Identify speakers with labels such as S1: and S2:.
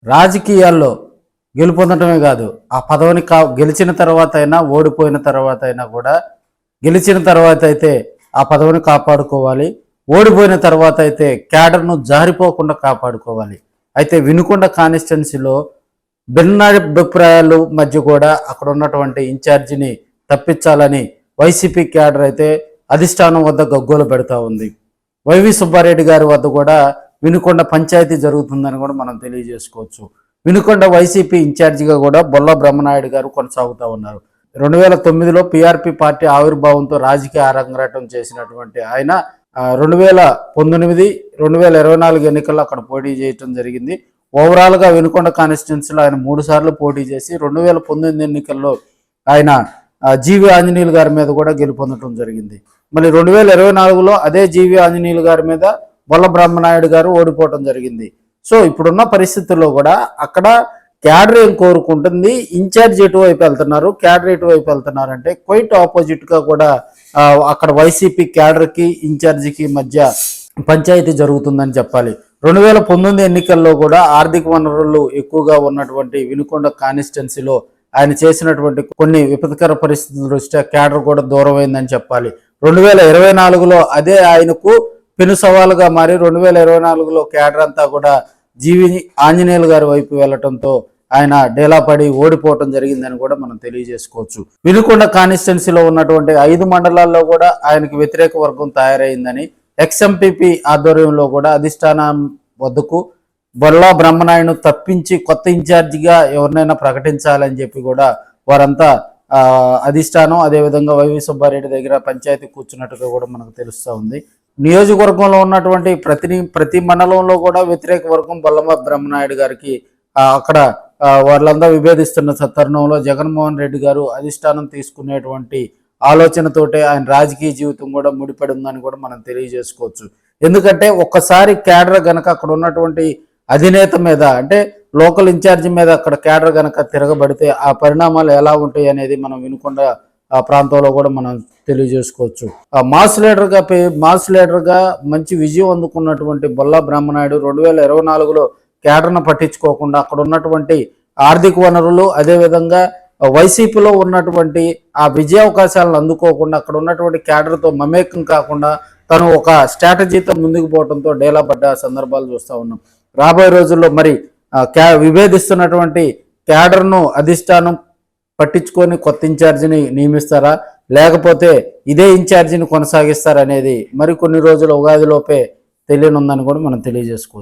S1: రాజకీయాల్లో గెలుపొందటమే కాదు, ఆ పదవిని గెలిచిన తర్వాత అయినా, ఓడిపోయిన తర్వాత అయినా కూడా, గెలిచిన తర్వాత అయితే ఆ పదవిని కాపాడుకోవాలి, ఓడిపోయిన తర్వాత అయితే క్యాడర్ను జారిపోకుండా కాపాడుకోవాలి. అయితే వినుకొండ కాన్స్టిట్యున్సీలో భిన్నాభిప్రాయాలు మధ్య కూడా అక్కడ ఉన్నటువంటి ఇన్ఛార్జిని తప్పించాలని వైసీపీ క్యాడర్ అయితే అధిష్టానం వద్ద గగ్గోలు పెడతా ఉంది. వైవి సుబ్బారెడ్డి గారి వద్ద కూడా వినుకొండ పంచాయతీ జరుగుతుందని కూడా మనం తెలియజేసుకోవచ్చు. వినుకొండ వైసీపీ ఇన్ఛార్జిగా కూడా బొల్ల బ్రహ్మనాయుడు గారు కొనసాగుతూ ఉన్నారు. 2009లో పీఆర్పీ పార్టీ ఆవిర్భావంతో రాజకీయ అరంగేట్రం చేసినటువంటి ఆయన 2019, 2024 ఎన్నికల్లో అక్కడ పోటీ చేయడం జరిగింది. ఓవరాల్గా వినుకొండ కాన్స్టిట్యున్సీలో ఆయన 3 సార్లు పోటీ చేసి 2019 ఎన్నికల్లో ఆయన జీవి ఆంజనేయులు గారి మీద కూడా గెలుపొందడం జరిగింది. మళ్ళీ 2024లో అదే జీవి ఆంజనేయులు గారి మీద బొల్ల బ్రహ్మనాయుడు గారు ఓడిపోవటం జరిగింది. సో ఇప్పుడున్న పరిస్థితుల్లో కూడా అక్కడ క్యాడర్ ఏం కోరుకుంటుంది, ఇన్ఛార్జ్ ఎటువైపు వెళ్తున్నారు, క్యాడర్ ఎటువైపు వెళ్తున్నారు అంటే క్వైట్ ఆపోజిట్గా కూడా అక్కడ వైసీపీ క్యాడర్కి ఇన్ఛార్జికి మధ్య పంచాయతీ జరుగుతుందని చెప్పాలి. 2019 ఎన్నికల్లో కూడా ఆర్థిక వనరులు ఎక్కువగా ఉన్నటువంటి వినుకొండ కాన్స్టిట్యున్సీలో ఆయన చేసినటువంటి కొన్ని విపత్కర పరిస్థితుల దృష్ట్యా క్యాడర్ కూడా దూరమైందని చెప్పాలి. 2024లో అదే ఆయనకు పెను సవాలుగా మారి 2024లో క్యాడర్ అంతా కూడా జీవి ఆంజనేయులు గారి వైపు వెళ్లటంతో ఆయన డేలాపడి ఓడిపోవటం జరిగిందని కూడా మనం తెలియజేసుకోవచ్చు. వినుకొండ కాన్స్టిట్యున్సీలో ఉన్నటువంటి 5 మండలాల్లో కూడా ఆయనకు వ్యతిరేక వర్గం తయారైందని ఎక్స్ఎంపీపీ ఆధ్వర్యంలో కూడా అధిష్టానం వద్దకు బొల్లా బ్రహ్మనాయుడు తప్పించి కొత్త ఇన్ఛార్జిగా ఎవరినైనా ప్రకటించాలని చెప్పి కూడా వారంతా అధిష్టానం అదేవిధంగా వైవి సుబ్బారెడ్డి దగ్గర పంచాయతీ కూర్చున్నట్టుగా కూడా మనకు తెలుస్తూ ఉంది. నియోజకవర్గంలో ఉన్నటువంటి ప్రతి మండలంలో కూడా వ్యతిరేక వర్గం బొల్ల బ్రహ్మనాయుడు గారికి అక్కడ వాళ్ళందరూ విభేదిస్తున్న తరుణంలో జగన్మోహన్ రెడ్డి గారు అధిష్టానం తీసుకునేటువంటి ఆలోచనతోటే ఆయన రాజకీయ జీవితం కూడా ముడిపడి ఉందని కూడా మనం తెలియజేసుకోవచ్చు. ఎందుకంటే ఒక్కసారి క్యాడర్ గనక అక్కడ ఉన్నటువంటి అధినేత మీద అంటే లోకల్ ఇన్ఛార్జి మీద అక్కడ క్యాడర్ గనక తిరగబడితే ఆ పరిణామాలు ఎలా ఉంటాయి అనేది మనం వినుకొండ ప్రాంతంలో కూడా మనం తెలియజేసుకోవచ్చు. మాస్ లీడర్గా మంచి విజయం అందుకున్నటువంటి బొల్లా బ్రహ్మనాయుడు 2024లో క్యాడర్ను పట్టించుకోకుండా అక్కడ ఉన్నటువంటి ఆర్థిక వనరులు అదేవిధంగా వైసీపీలో ఉన్నటువంటి ఆ విజయ అవకాశాలను అందుకోకుండా అక్కడ ఉన్నటువంటి క్యాడర్తో మమేకం కాకుండా తను ఒక స్ట్రాటజీతో ముందుకు పోవడంతో డేలా పడ్డ సందర్భాలు చూస్తూ ఉన్నాం. రాబోయే రోజుల్లో మరి విభేదిస్తున్నటువంటి క్యాడర్ను అధిష్టానం పట్టించుకొని కొత్త ఇన్ఛార్జిని నియమిస్తారా లేకపోతే ఇదే ఇన్ఛార్జిని కొనసాగిస్తారనేది మరి కొన్ని రోజుల ఉగాదిలోపే తెలియనుందని కూడా మనం తెలియజేసుకోవచ్చు.